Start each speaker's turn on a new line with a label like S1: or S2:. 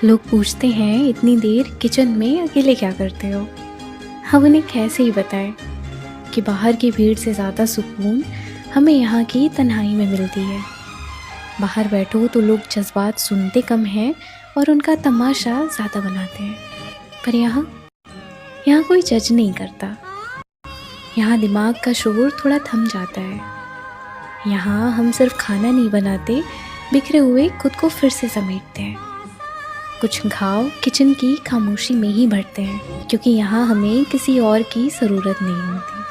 S1: लोग पूछते हैं इतनी देर किचन में अकेले क्या करते हो। हम उन्हें कैसे ही बताएं कि बाहर की भीड़ से ज़्यादा सुकून हमें यहाँ की तन्हाई में मिलती है। बाहर बैठो तो लोग जज्बात सुनते कम हैं और उनका तमाशा ज़्यादा बनाते हैं। पर यहाँ यहाँ कोई जज नहीं करता। यहाँ दिमाग का शोर थोड़ा थम जाता है। यहाँ हम सिर्फ खाना नहीं बनाते, बिखरे हुए खुद को फिर से समेटते हैं। कुछ घाव किचन की खामोशी में ही भरते हैं, क्योंकि यहाँ हमें किसी और की ज़रूरत नहीं होती।